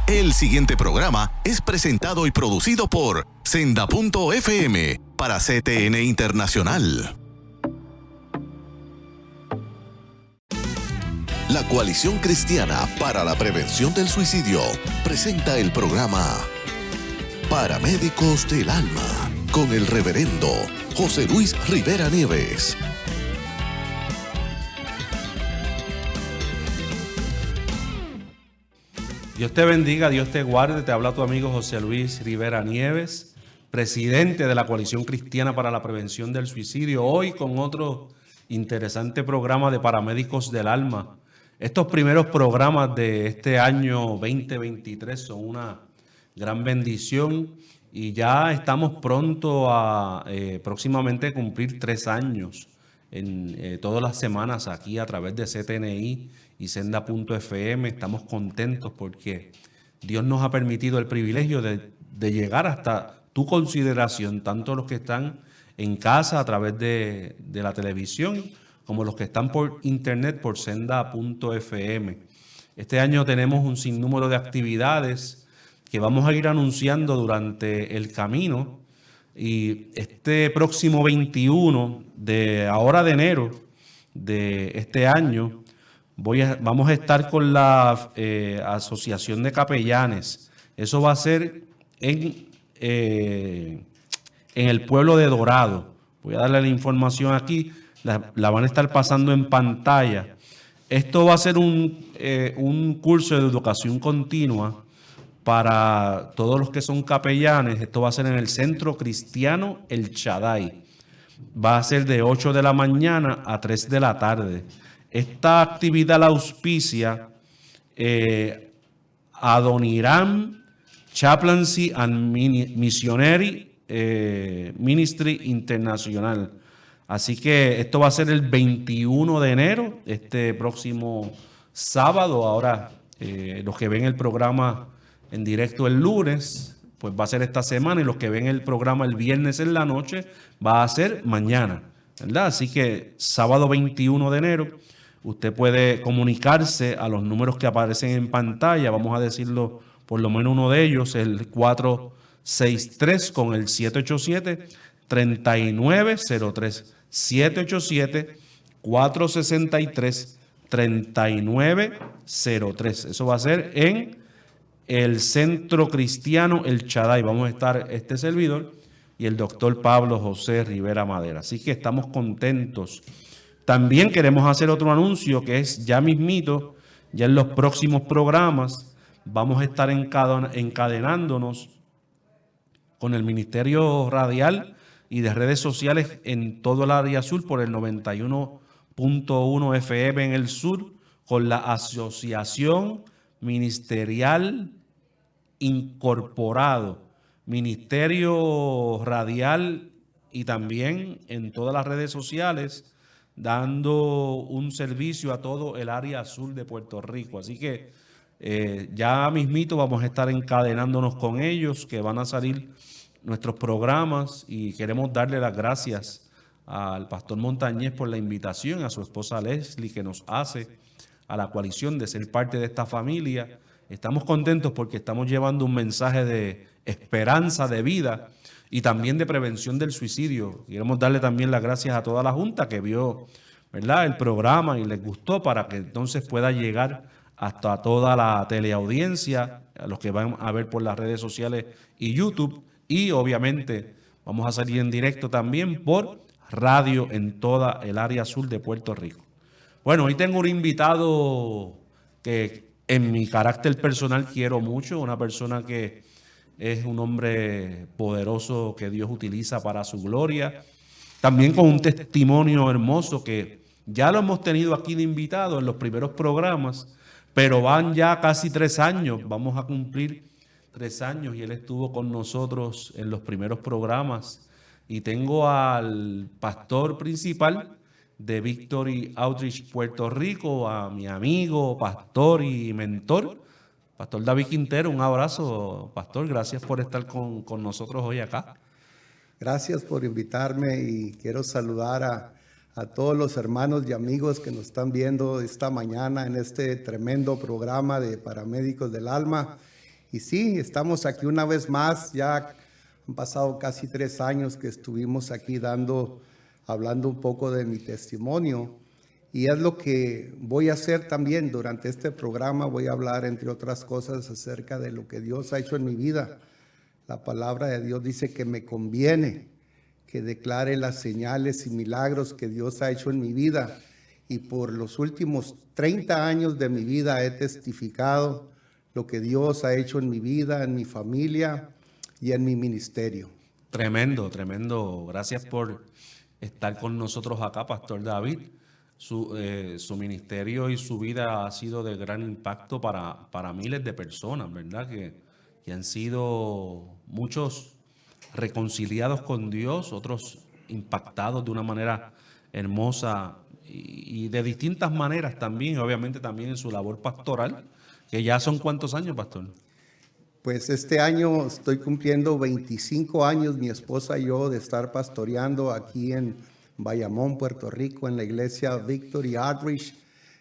El siguiente programa es presentado y producido por Senda.fm para CTN Internacional. La Coalición Cristiana para la Prevención del Suicidio presenta el programa Paramédicos del Alma con el reverendo José Luis Rivera Nieves. Dios te bendiga, Dios te guarde. Te habla tu amigo José Luis Rivera Nieves, presidente de la Coalición Cristiana para la Prevención del Suicidio. Hoy con otro interesante programa de Paramédicos del Alma. Estos primeros programas de este año 2023 son una gran bendición y ya estamos pronto a próximamente cumplir 3 años en todas las semanas aquí a través de CTNI y Senda.fm. Estamos contentos porque Dios nos ha permitido el privilegio de llegar hasta tu consideración, tanto los que están en casa a través de la televisión como los que están por internet por Senda.fm. Este año tenemos un sinnúmero de actividades que vamos a ir anunciando durante el camino. Y este próximo 21 de enero de este año vamos a estar con la Asociación de Capellanes. Eso va a ser en el pueblo de Dorado. Voy a darle la información aquí. La van a estar pasando en pantalla. Esto va a ser un curso de educación continua para todos los que son capellanes. Esto va a ser en el Centro Cristiano El Shaddai. Va a ser de 8 de la mañana a 3 de la tarde. Esta actividad la auspicia Adoniram Chaplaincy and Missionary Ministry Internacional. Así que esto va a ser el 21 de enero, este próximo sábado. Ahora, los que ven el programa en directo el lunes, pues va a ser esta semana, y los que ven el programa el viernes en la noche, va a ser mañana, ¿verdad? Así que sábado 21 de enero, usted puede comunicarse a los números que aparecen en pantalla. Vamos a decirlo, por lo menos uno de ellos, el 463 con el 787-3903. 787-463-3903. Eso va a ser en el Centro Cristiano El Shaddai. Vamos a estar este servidor y el doctor Pablo José Rivera Madera. Así que estamos contentos. También queremos hacer otro anuncio que es ya mismito, ya en los próximos programas vamos a estar encadenándonos con el Ministerio Radial y de redes sociales en todo el área sur por el 91.1 FM en el sur, con la Asociación Ministerial Incorporado, Ministerio Radial, y también en todas las redes sociales, dando un servicio a todo el área sur de Puerto Rico. Así que ya mismito vamos a estar encadenándonos con ellos, que van a salir nuestros programas, y queremos darle las gracias al pastor Montañez por la invitación, a su esposa Leslie, que nos hace a la coalición de ser parte de esta familia. Estamos contentos porque estamos llevando un mensaje de esperanza, de vida y también de prevención del suicidio. Queremos darle también las gracias a toda la Junta que vio, ¿verdad?, el programa y les gustó, para que entonces pueda llegar hasta toda la teleaudiencia, a los que van a ver por las redes sociales y YouTube. Y obviamente vamos a salir en directo también por radio en toda el área sur de Puerto Rico. Bueno, hoy tengo un invitado que en mi carácter personal quiero mucho, una persona que es un hombre poderoso que Dios utiliza para su gloria, también con un testimonio hermoso que ya lo hemos tenido aquí de invitado en los primeros programas, pero van ya casi 3 años, vamos a cumplir 3 años, y él estuvo con nosotros en los primeros programas. Y tengo al pastor principal de Victory Outreach Puerto Rico, a mi amigo, pastor y mentor, pastor David Quintero. Un abrazo, pastor, gracias por estar con nosotros hoy acá. Gracias por invitarme, y quiero saludar a a todos los hermanos y amigos que nos están viendo esta mañana en este tremendo programa de Paramédicos del Alma. Y sí, estamos aquí una vez más, ya han pasado casi 3 años que estuvimos aquí hablando un poco de mi testimonio. Y es lo que voy a hacer también durante este programa. Voy a hablar, entre otras cosas, acerca de lo que Dios ha hecho en mi vida. La palabra de Dios dice que me conviene que declare las señales y milagros que Dios ha hecho en mi vida. Y por los últimos 30 años de mi vida he testificado lo que Dios ha hecho en mi vida, en mi familia y en mi ministerio. Tremendo, tremendo. Gracias por estar con nosotros acá, Pastor David. Su ministerio y su vida ha sido de gran impacto para miles de personas, ¿verdad? Que han sido muchos reconciliados con Dios, otros impactados de una manera hermosa y de distintas maneras también, obviamente también en su labor pastoral, que ya son ¿cuántos años, Pastor? Pues este año estoy cumpliendo 25 años, mi esposa y yo, de estar pastoreando aquí en Bayamón, Puerto Rico, en la iglesia Victory Outreach,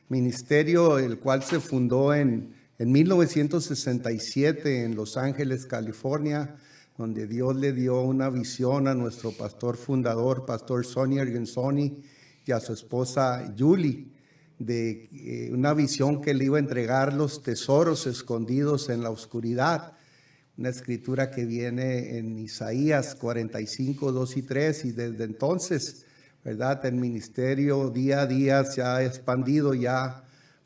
ministerio el cual se fundó en 1967 en Los Ángeles, California, donde Dios le dio una visión a nuestro pastor fundador, Pastor Sonny Arguinzoni, y a su esposa Julie, de una visión que le iba a entregar los tesoros escondidos en la oscuridad. Una escritura que viene en Isaías 45, 2 y 3, y desde entonces, ¿verdad? El ministerio día a día se ha expandido ya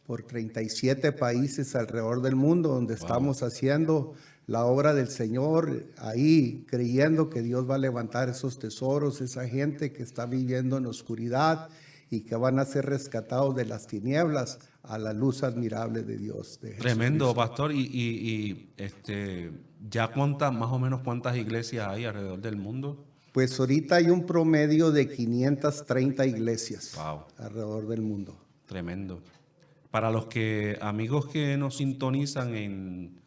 por 37 países alrededor del mundo, donde estamos haciendo la obra del Señor, ahí creyendo que Dios va a levantar esos tesoros, esa gente que está viviendo en oscuridad y que van a ser rescatados de las tinieblas a la luz admirable de Dios. Tremendo, Pastor. ¿Ya más o menos cuántas iglesias hay alrededor del mundo? Pues ahorita hay un promedio de 530 iglesias alrededor del mundo. Tremendo. Para los amigos que nos sintonizan en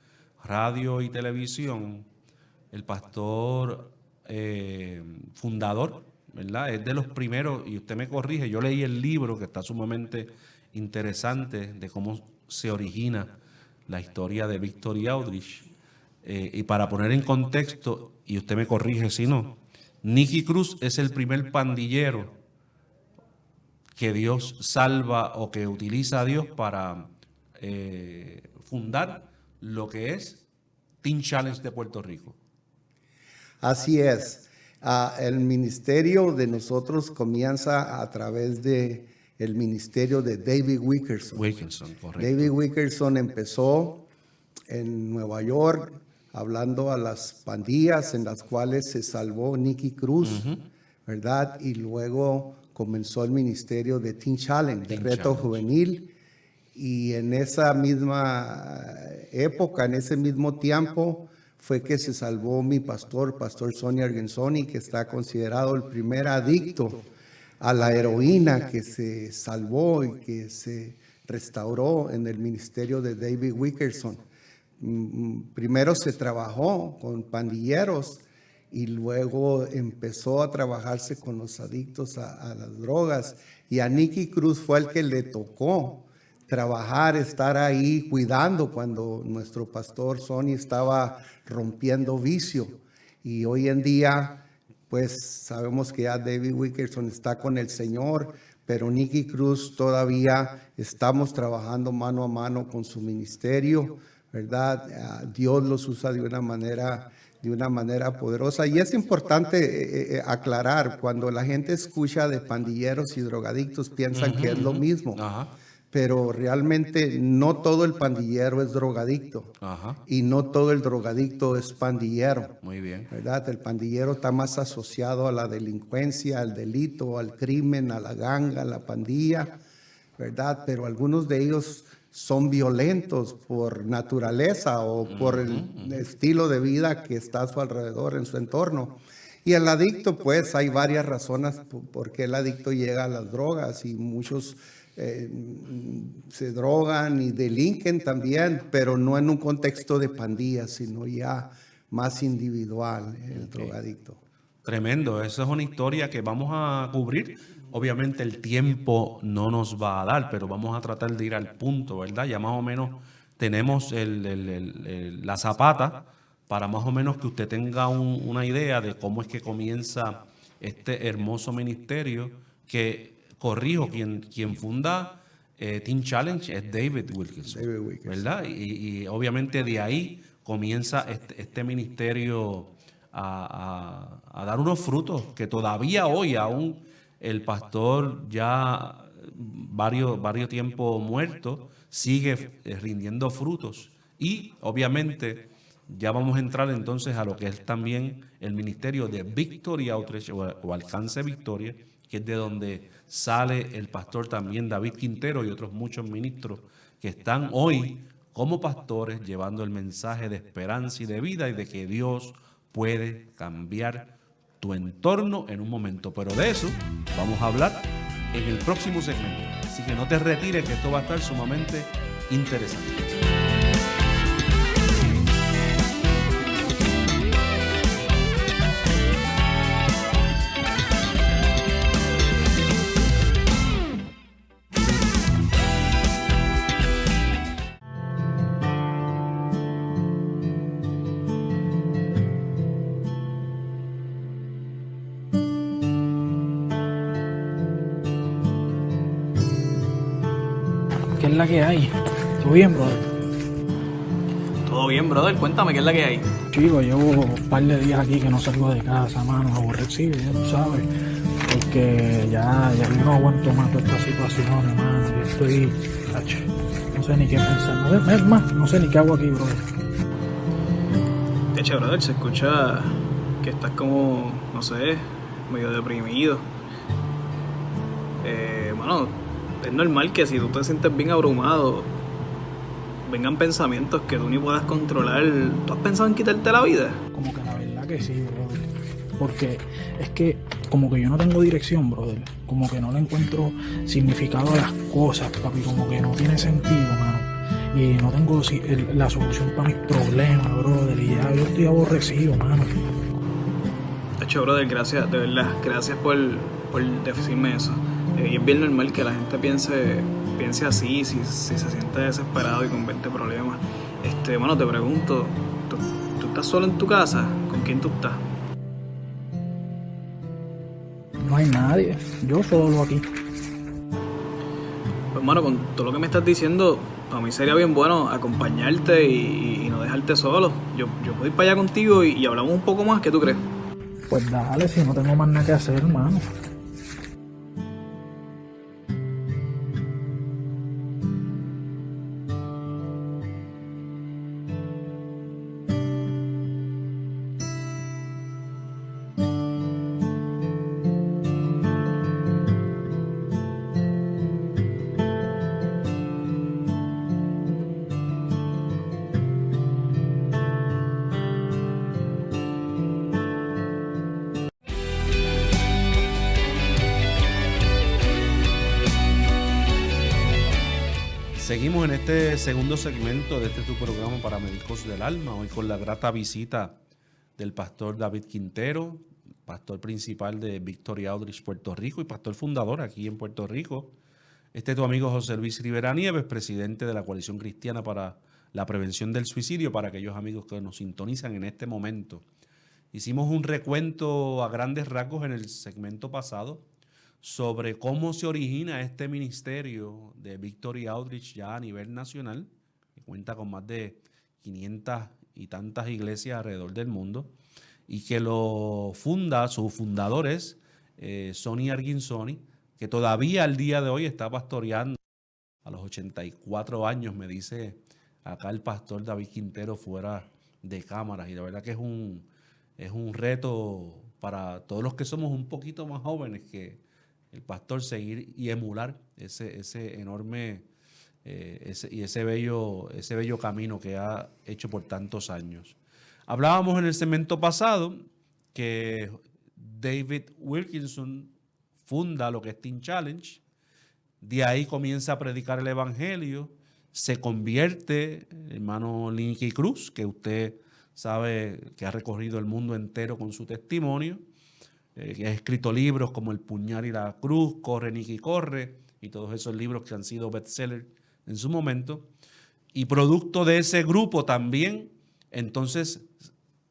radio y televisión, el pastor fundador, ¿verdad? Es de los primeros, y usted me corrige, yo leí el libro que está sumamente interesante de cómo se origina la historia de Victory Outreach. Y para poner en contexto, y usted me corrige si no, Nicky Cruz es el primer pandillero que Dios salva o que utiliza a Dios para fundar lo que es Teen Challenge de Puerto Rico. Así es. El ministerio de nosotros comienza a través de el ministerio de David Wickerson. Correcto. David Wickerson empezó en Nueva York hablando a las pandillas en las cuales se salvó Nicky Cruz, ¿verdad? Y luego comenzó el ministerio de Teen Challenge, de reto juvenil. Y en esa misma época, en ese mismo tiempo, fue que se salvó mi Pastor Sonny Arguinzoni, que está considerado el primer adicto a la heroína que se salvó y que se restauró en el ministerio de David Wickerson. Primero se trabajó con pandilleros y luego empezó a trabajarse con los adictos a las drogas. Y a Nicky Cruz fue el que le tocó trabajar, estar ahí cuidando cuando nuestro pastor Sonny estaba rompiendo vicio. Y hoy en día, pues sabemos que ya David Wickerson está con el Señor, pero Nicky Cruz todavía estamos trabajando mano a mano con su ministerio, ¿verdad? Dios los usa de una manera poderosa. Y es importante aclarar, cuando la gente escucha de pandilleros y drogadictos, piensan que es lo mismo. Pero realmente no todo el pandillero es drogadicto. Y no todo el drogadicto es pandillero. Muy bien. ¿Verdad? El pandillero está más asociado a la delincuencia, al delito, al crimen, a la ganga, a la pandilla, ¿verdad? Pero algunos de ellos son violentos por naturaleza o por el estilo de vida que está a su alrededor, en su entorno. Y el adicto, pues hay varias razones por qué el adicto llega a las drogas, y muchos se drogan y delinquen también, pero no en un contexto de pandillas, sino ya más individual, el drogadicto. Tremendo, esa es una historia que vamos a cubrir obviamente el tiempo no nos va a dar, pero vamos a tratar de ir al punto, ¿verdad? Ya más o menos tenemos la zapata para más o menos que usted tenga una idea de cómo es que comienza este hermoso ministerio que, corrijo, quien funda Teen Challenge es David Wilkerson, ¿verdad? Y obviamente de ahí comienza este ministerio a dar unos frutos que todavía hoy aún el pastor ya varios tiempos muerto sigue rindiendo frutos. Y obviamente ya vamos a entrar entonces a lo que es también el ministerio de Victory Outreach o Alcance Victoria, que es de donde sale el pastor también David Quintero y otros muchos ministros que están hoy como pastores llevando el mensaje de esperanza y de vida y de que Dios puede cambiar tu entorno en un momento. Pero de eso vamos a hablar en el próximo segmento. Así que no te retires, que esto va a estar sumamente interesante. ¿Qué es la que hay? ¿Todo bien, brother? Todo bien, brother. Cuéntame, ¿qué es la que hay? Chico, llevo un par de días aquí que no salgo de casa, mano, aborrecido, ya tú sabes. Porque ya yo no aguanto más toda esta situación, hermano. Yo estoy, no sé ni qué pensar. Es más, no sé ni qué hago aquí, brother. De hecho, brother, se escucha que estás como, no sé, medio deprimido. Bueno, es normal que si tú te sientes bien abrumado, vengan pensamientos que tú ni puedas controlar. ¿Tú has pensado en quitarte la vida? Como que la verdad que sí, brother. Porque es que como que yo no tengo dirección, brother. Como que no le encuentro significado a las cosas, papi. Como que no tiene sentido, mano. Y no tengo la solución para mis problemas, brother. Y ya yo estoy aborrecido, mano. De hecho, brother, gracias, de verdad. Gracias por decirme eso. Y es bien normal que la gente piense así, si se siente desesperado y con 20 problemas. Bueno, te pregunto, ¿tú estás solo en tu casa? ¿Con quién tú estás? No hay nadie, yo solo aquí. Pues, hermano, con todo lo que me estás diciendo, para mí sería bien bueno acompañarte y no dejarte solo. Yo puedo ir para allá contigo y hablamos un poco más. ¿Qué tú crees? Pues dale, si no tengo más nada que hacer, hermano. Seguimos en este segundo segmento de tu programa para Médicos del Alma, hoy con la grata visita del pastor David Quintero, pastor principal de Victory Outreach Puerto Rico y pastor fundador aquí en Puerto Rico. Tu amigo José Luis Rivera Nieves, presidente de la Coalición Cristiana para la Prevención del Suicidio, para aquellos amigos que nos sintonizan en este momento. Hicimos un recuento a grandes rasgos en el segmento pasado sobre cómo se origina este ministerio de Victory Outreach ya a nivel nacional, que cuenta con más de 500 y tantas iglesias alrededor del mundo, y que lo funda, su fundador es Sonny Arguinzoni, que todavía al día de hoy está pastoreando a los 84 años, me dice acá el pastor David Quintero fuera de cámaras, y la verdad que es un reto para todos los que somos un poquito más jóvenes que el pastor seguir y emular ese enorme ese bello camino que ha hecho por tantos años. Hablábamos en el segmento pasado que David Wilkerson funda lo que es Teen Challenge, de ahí comienza a predicar el evangelio, se convierte, hermano Linky Cruz, que usted sabe que ha recorrido el mundo entero con su testimonio, que ha escrito libros como El puñal y la cruz, Corre, Nicky, corre, y todos esos libros que han sido bestsellers en su momento. Y producto de ese grupo también, entonces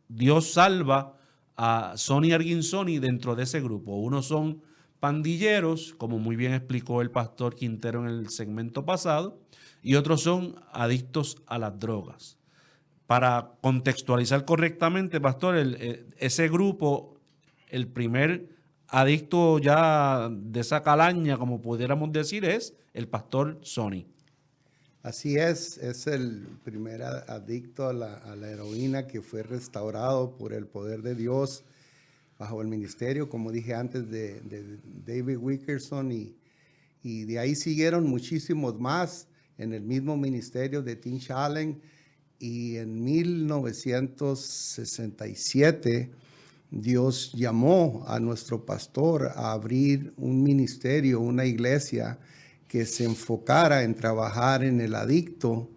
Dios salva a Sonny Arguinzoni dentro de ese grupo. Unos son pandilleros, como muy bien explicó el pastor Quintero en el segmento pasado, y otros son adictos a las drogas. Para contextualizar correctamente, pastor, ese grupo, el primer adicto ya de esa calaña, como pudiéramos decir, es el pastor Sonny. Así es el primer adicto a la heroína que fue restaurado por el poder de Dios bajo el ministerio, como dije antes, de David Wilkerson, y de ahí siguieron muchísimos más en el mismo ministerio de Tim Allen. Y en 1967 Dios llamó a nuestro pastor a abrir un ministerio, una iglesia que se enfocara en trabajar en el adicto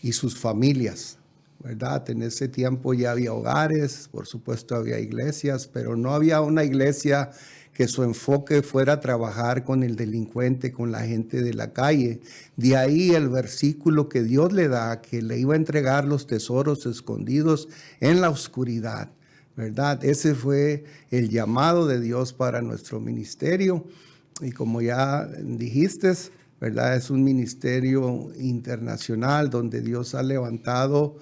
y sus familias, ¿verdad? En ese tiempo ya había hogares, por supuesto había iglesias, pero no había una iglesia que su enfoque fuera a trabajar con el delincuente, con la gente de la calle. De ahí el versículo que Dios le da, que le iba a entregar los tesoros escondidos en la oscuridad, ¿verdad? Ese fue el llamado de Dios para nuestro ministerio. Y como ya dijiste, ¿verdad? Es un ministerio internacional donde Dios ha levantado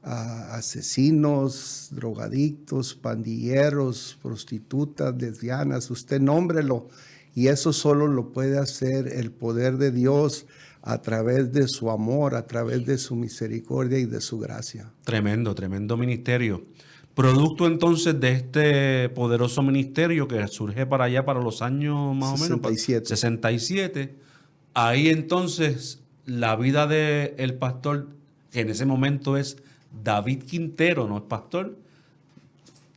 a asesinos, drogadictos, pandilleros, prostitutas, lesbianas, usted nómbrelo, y eso solo lo puede hacer el poder de Dios a través de su amor, a través de su misericordia y de su gracia. Tremendo, tremendo ministerio. Producto entonces de este poderoso ministerio que surge para allá, para los años más 67. o menos 67, ahí entonces la vida del pastor, que en ese momento es David Quintero, no es pastor,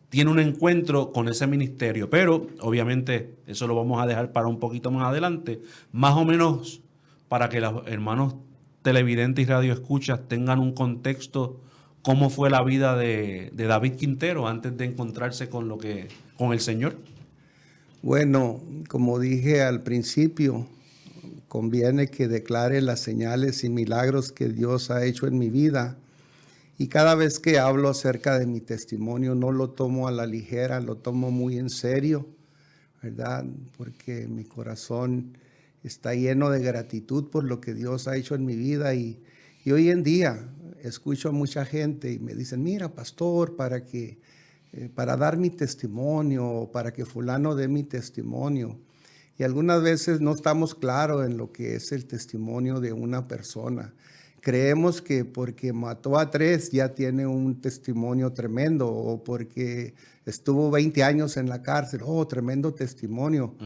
tiene un encuentro con ese ministerio, pero obviamente eso lo vamos a dejar para un poquito más adelante, más o menos para que los hermanos televidentes y radioescuchas tengan un contexto cómo fue la vida de David Quintero antes de encontrarse con el Señor. Bueno, como dije al principio, conviene que declare las señales y milagros que Dios ha hecho en mi vida. Y cada vez que hablo acerca de mi testimonio, no lo tomo a la ligera, lo tomo muy en serio, ¿verdad? Porque mi corazón está lleno de gratitud por lo que Dios ha hecho en mi vida. Y hoy en día escucho a mucha gente y me dicen, mira, pastor, para dar mi testimonio, para que fulano dé mi testimonio. Y algunas veces no estamos claros en lo que es el testimonio de una persona. Creemos que porque mató a 3 ya tiene un testimonio tremendo, o porque estuvo 20 años en la cárcel, tremendo testimonio.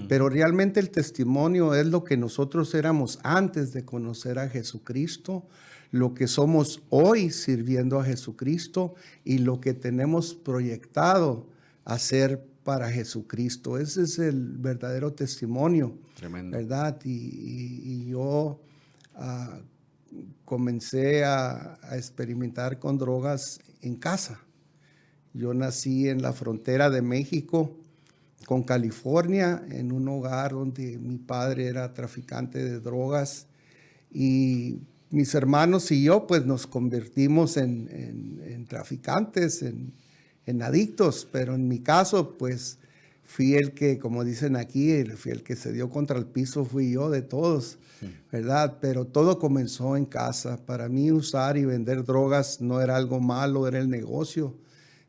Pero realmente el testimonio es lo que nosotros éramos antes de conocer a Jesucristo, lo que somos hoy sirviendo a Jesucristo y lo que tenemos proyectado a ser para Jesucristo. Ese es el verdadero testimonio. Tremendo. ¿Verdad? Y yo comencé a experimentar con drogas en casa. Yo nací en la frontera de México con California, en un hogar donde mi padre era traficante de drogas, y mis hermanos y yo pues nos convertimos en traficantes, en adictos, pero en mi caso pues fui el que, como dicen aquí, fui el que se dio contra el piso, fui yo de todos, ¿verdad? Pero todo comenzó en casa. Para mí usar y vender drogas no era algo malo, era el negocio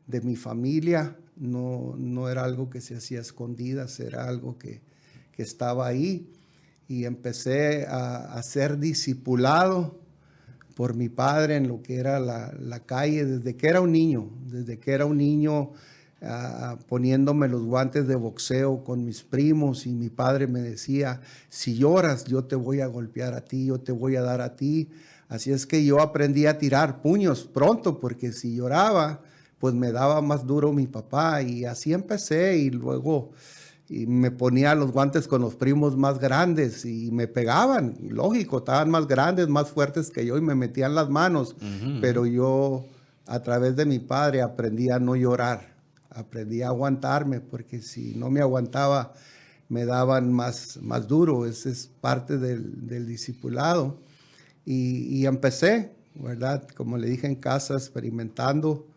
de mi familia, no era algo que se hacía a escondidas, era algo que estaba ahí. Y empecé a ser discipulado por mi padre en lo que era la calle desde que era un niño, poniéndome los guantes de boxeo con mis primos, y mi padre me decía, si lloras yo te voy a golpear a ti, yo te voy a dar a ti. Así es que yo aprendí a tirar puños pronto, porque si lloraba pues me daba más duro mi papá, y así empecé. Y luego me ponía los guantes con los primos más grandes y me pegaban, lógico, estaban más grandes, más fuertes que yo y me metían las manos, pero yo a través de mi padre aprendí a no llorar, aprendí a aguantarme, porque si no me aguantaba, me daban más duro. Ese es parte del discipulado. Y empecé, ¿verdad? Como le dije, en casa, experimentando,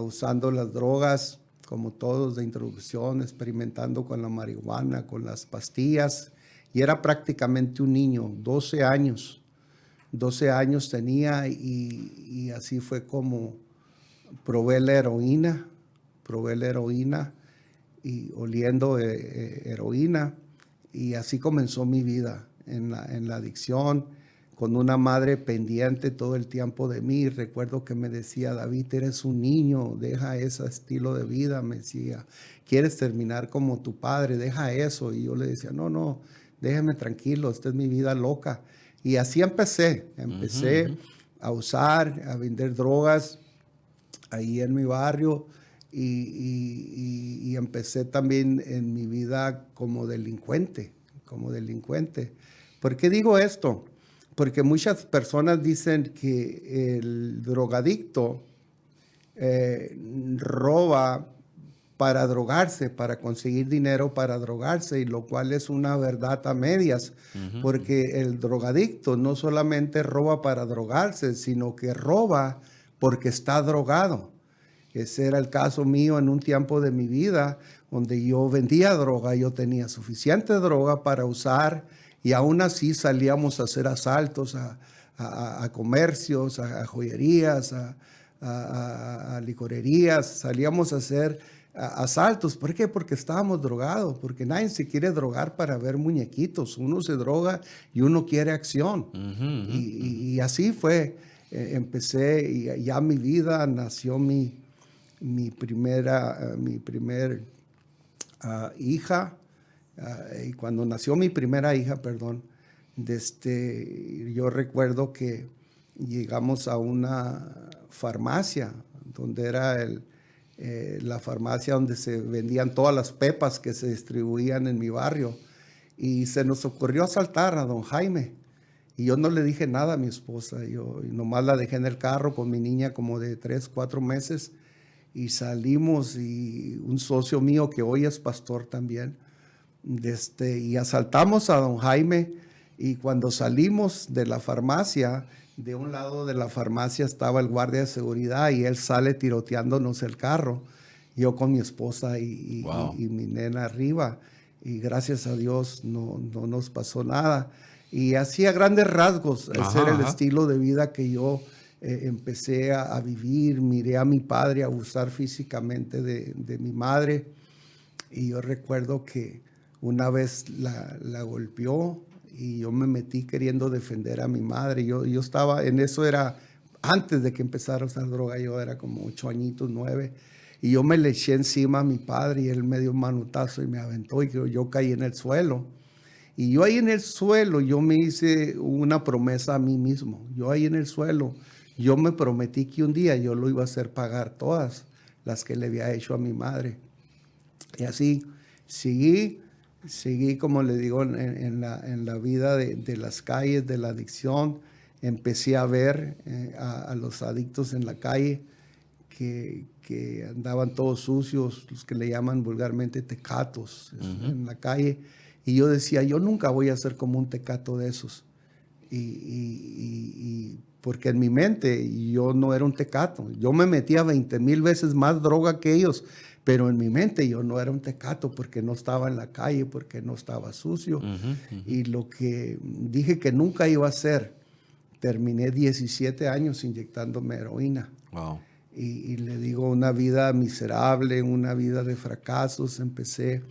usando las drogas, como todos, de introducción, experimentando con la marihuana, con las pastillas. Y era prácticamente un niño, 12 años. 12 años tenía y así fue como probé la heroína y oliendo heroína, y así comenzó mi vida en la adicción, con una madre pendiente todo el tiempo de mí. Recuerdo que me decía: David, eres un niño, deja ese estilo de vida. Me decía: quieres terminar como tu padre, deja eso. Y yo le decía: no, déjeme tranquilo, esta es mi vida loca. Y así empecé a usar, a vender drogas ahí en mi barrio, y empecé también en mi vida como delincuente. ¿Por qué digo esto? Porque muchas personas dicen que el drogadicto roba para drogarse, para conseguir dinero para drogarse, y lo cual es una verdad a medias, porque el drogadicto no solamente roba para drogarse, sino que roba porque está drogado. Ese era el caso mío en un tiempo de mi vida, donde yo vendía droga, yo tenía suficiente droga para usar, y aún así salíamos a hacer asaltos a comercios, a joyerías, a licorerías, salíamos a hacer asaltos. ¿Por qué? Porque estábamos drogados, porque nadie se quiere drogar para ver muñequitos. Uno se droga y uno quiere acción. Y así fue. Empecé, y ya mi vida nació mi primera hija. Y cuando nació mi primera hija, yo recuerdo que llegamos a una farmacia, donde era la farmacia donde se vendían todas las pepas que se distribuían en mi barrio, y se nos ocurrió asaltar a don Jaime, y yo no le dije nada a mi esposa. Yo nomás la dejé en el carro con mi niña como de 3, 4 meses, y salimos, y un socio mío que hoy es pastor también, y asaltamos a don Jaime. Y cuando salimos de la farmacia, de un lado de la farmacia estaba el guardia de seguridad, y él sale tiroteándonos el carro, yo con mi esposa y mi nena arriba, y gracias a Dios no nos pasó nada. Y así, a grandes rasgos, ese era el estilo de vida que yo empecé a vivir. Miré a mi padre abusar físicamente de mi madre, y yo recuerdo que una vez la golpeó, y yo me metí queriendo defender a mi madre. Yo estaba en eso, era antes de que empezara a usar droga. Yo era como 8 añitos, 9, y yo me le eché encima a mi padre, y él me dio un manutazo y me aventó, y yo caí en el suelo. Y yo ahí en el suelo, yo me hice una promesa a mí mismo. Yo ahí en el suelo, yo me prometí que un día yo lo iba a hacer pagar todas las que le había hecho a mi madre. Y así seguí, como le digo, en la vida de las calles, de la adicción. Empecé a ver a los adictos en la calle que andaban todos sucios, los que le llaman vulgarmente tecatos, en la calle. Y yo decía: yo nunca voy a ser como un tecato de esos. Porque en mi mente yo no era un tecato. Yo me metía 20,000 veces más droga que ellos, pero en mi mente yo no era un tecato, porque no estaba en la calle, porque no estaba sucio. Y lo que dije que nunca iba a hacer, terminé 17 años inyectándome heroína. Y le digo, una vida miserable, una vida de fracasos. Empecé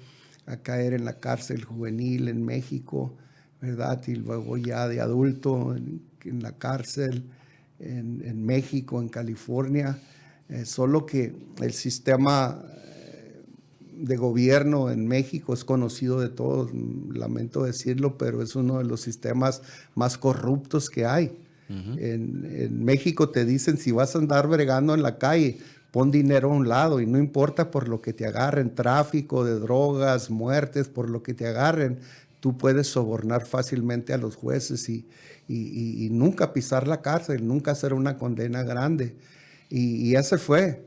a caer en la cárcel juvenil en México, ¿verdad? Y luego ya de adulto en la cárcel en México, en California. Solo que el sistema de gobierno en México es conocido de todos, lamento decirlo, pero es uno de los sistemas más corruptos que hay. En México te dicen: si vas a andar bregando en la calle, pon dinero a un lado, y no importa por lo que te agarren, tráfico de drogas, muertes, por lo que te agarren, tú puedes sobornar fácilmente a los jueces y nunca pisar la cárcel, nunca hacer una condena grande. Y ese fue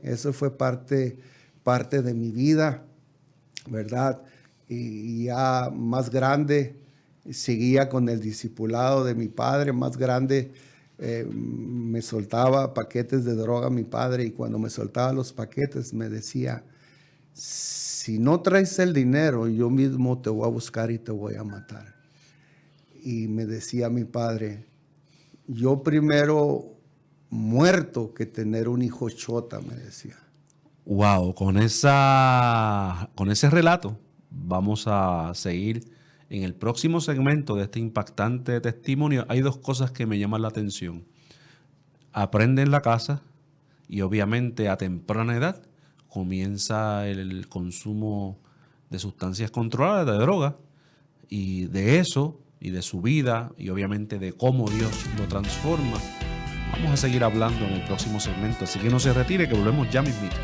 parte de mi vida, ¿verdad? Y ya más grande, seguía con el discipulado de mi padre. Más grande, me soltaba paquetes de droga mi padre, y cuando me soltaba los paquetes me decía: si no traes el dinero, yo mismo te voy a buscar y te voy a matar. Y me decía mi padre: yo primero muerto que tener un hijo chota, me decía. Wow, con ese relato vamos a seguir en el próximo segmento de este impactante testimonio. Hay dos cosas que me llaman la atención. Aprende en la casa y obviamente a temprana edad comienza el consumo de sustancias controladas, de droga, y de eso y de su vida y obviamente de cómo Dios lo transforma. Vamos a seguir hablando en el próximo segmento, así que no se retire, que volvemos ya mismito.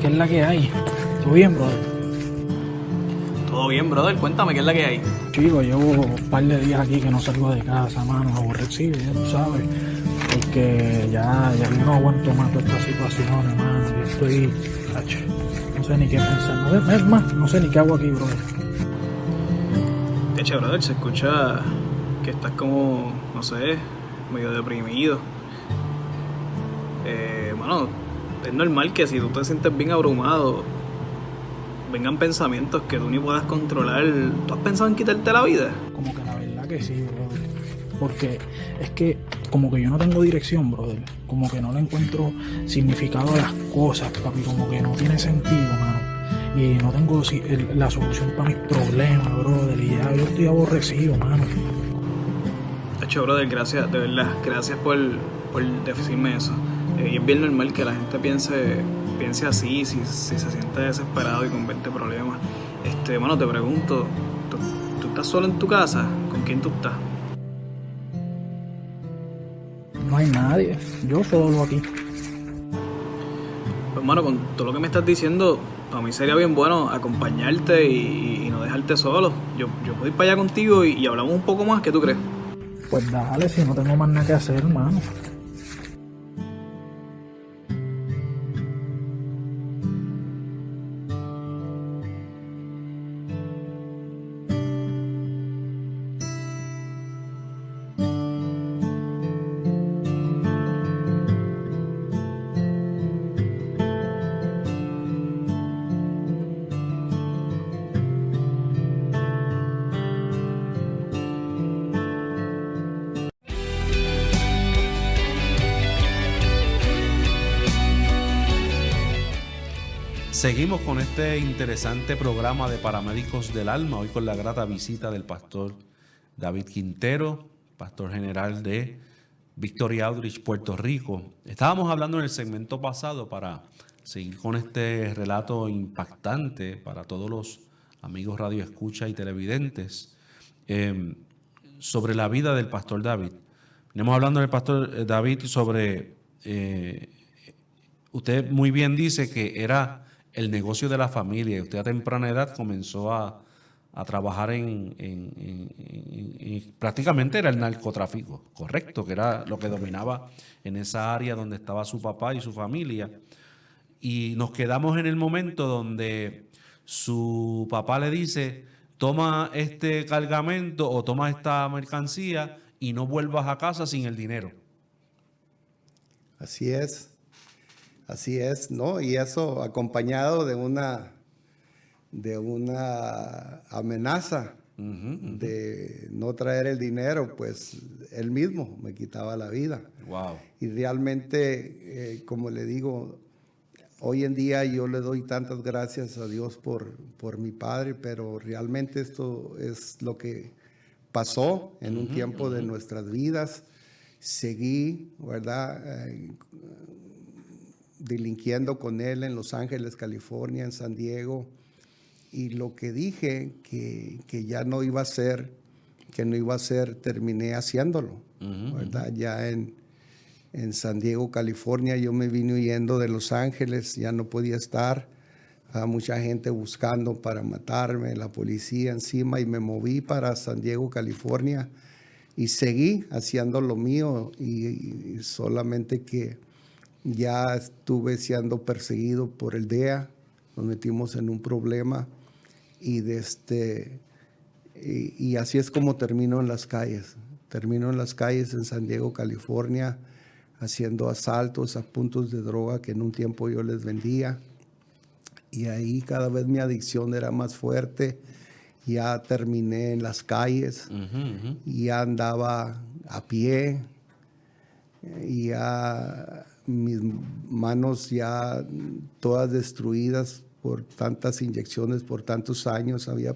¿Qué es la que hay? ¿Todo bien, brother? Todo bien, brother. Cuéntame qué es la que hay. Chico, llevo un par de días aquí que no salgo de casa, mano, aborrecido, ya tú sabes. Porque ya yo no aguanto más toda esta situación, hermano. Yo estoy, no sé ni qué pensar. Es más, no sé ni qué hago aquí, brother. De hecho, brother, se escucha que estás como, no sé, medio deprimido. Bueno, es normal que si tú te sientes bien abrumado, vengan pensamientos que tú ni puedas controlar. ¿Tú has pensado en quitarte la vida? Como que la verdad que sí, brother. Porque es que como que yo no tengo dirección, brother. Como que no le encuentro significado a las cosas, papi. Como que no tiene sentido, mano. Y no tengo la solución para mis problemas, brother. Y ya yo estoy aborrecido, mano. De hecho, brother, gracias, de verdad, gracias por decirme eso. Y es bien normal que la gente piense así, si se siente desesperado y con 20 problemas. Mano, te pregunto, ¿tú estás solo en tu casa? ¿Con quién tú estás? No hay nadie. Yo solo aquí. Pues, mano, con todo lo que me estás diciendo, para mí sería bien bueno acompañarte y no dejarte solo. Yo puedo ir para allá contigo y hablamos un poco más. ¿Qué tú crees? Pues dale, si no tengo más nada que hacer, hermano. Seguimos con este interesante programa de Paramédicos del Alma, hoy con la grata visita del pastor David Quintero, pastor general de Victory Outreach, Puerto Rico. Estábamos hablando en el segmento pasado, para seguir con este relato impactante para todos los amigos radio escucha y televidentes, sobre la vida del pastor David. Venimos hablando del pastor David sobre, usted muy bien dice que era el negocio de la familia, y usted a temprana edad comenzó a trabajar prácticamente era el narcotráfico, correcto, que era lo que dominaba en esa área donde estaba su papá y su familia. Y nos quedamos en el momento donde su papá le dice: toma este cargamento o toma esta mercancía y no vuelvas a casa sin el dinero. Así es, ¿no? Y eso acompañado de una amenaza de no traer el dinero, pues él mismo me quitaba la vida. Wow. Y realmente, como le digo, hoy en día yo le doy tantas gracias a Dios por mi padre, pero realmente esto es lo que pasó en un tiempo de nuestras vidas. Seguí, ¿verdad?, delinquiendo con él en Los Ángeles, California, en San Diego, y lo que dije que ya no iba a hacer, que no iba a hacer, terminé haciéndolo, ¿verdad? Ya en San Diego, California, yo me vine huyendo de Los Ángeles, ya no podía estar. Mucha gente buscando para matarme, la policía encima, y me moví para San Diego, California, y seguí haciendo lo mío, y solamente que ya estuve siendo perseguido por el DEA, nos metimos en un problema, y así es como termino en las calles. Termino en las calles en San Diego, California, haciendo asaltos a puntos de droga que en un tiempo yo les vendía. Y ahí cada vez mi adicción era más fuerte. Ya terminé en las calles, y ya andaba a pie, y ya mis manos ya todas destruidas por tantas inyecciones, por tantos años. Había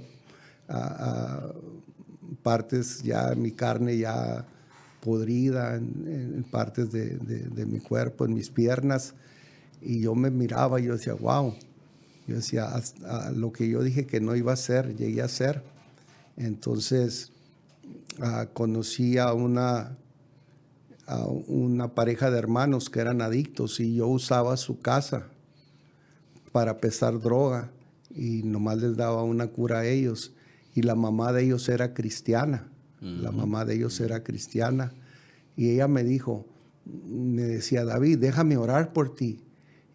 partes ya, mi carne ya podrida en partes de mi cuerpo, en mis piernas. Y yo me miraba y yo decía, wow. Yo decía, hasta lo que yo dije que no iba a hacer, llegué a hacer. Entonces, conocí a una pareja de hermanos que eran adictos, y yo usaba su casa para pesar droga, y nomás les daba una cura a ellos. Y la mamá de ellos era cristiana. La mamá de ellos era cristiana. Y ella me decía, David, déjame orar por ti.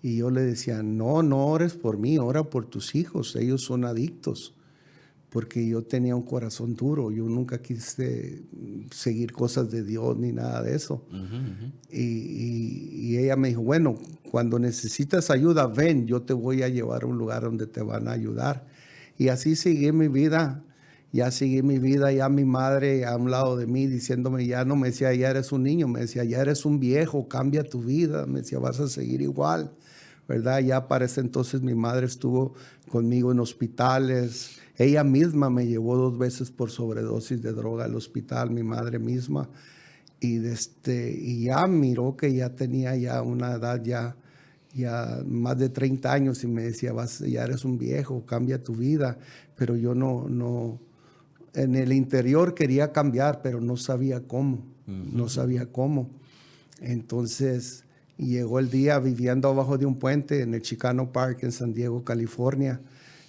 Y yo le decía, no ores por mí, ora por tus hijos, ellos son adictos. Porque yo tenía un corazón duro, yo nunca quise seguir cosas de Dios ni nada de eso. Y ella me dijo, bueno, cuando necesitas ayuda, ven, yo te voy a llevar a un lugar donde te van a ayudar. Y así seguí mi vida. Ya seguí mi vida, ya mi madre a un lado de mí diciéndome, ya no me decía, ya eres un niño, me decía, ya eres un viejo, cambia tu vida, me decía, vas a seguir igual, ¿verdad? Ya para ese entonces mi madre estuvo conmigo en hospitales, ella misma me llevó 2 veces por sobredosis de droga al hospital, mi madre misma, y ya miró que ya tenía ya una edad ya más de 30 años, y me decía, ya eres un viejo, cambia tu vida, pero yo no en el interior quería cambiar, pero no sabía cómo, no sabía cómo. Entonces llegó el día viviendo abajo de un puente en el Chicano Park en San Diego, California.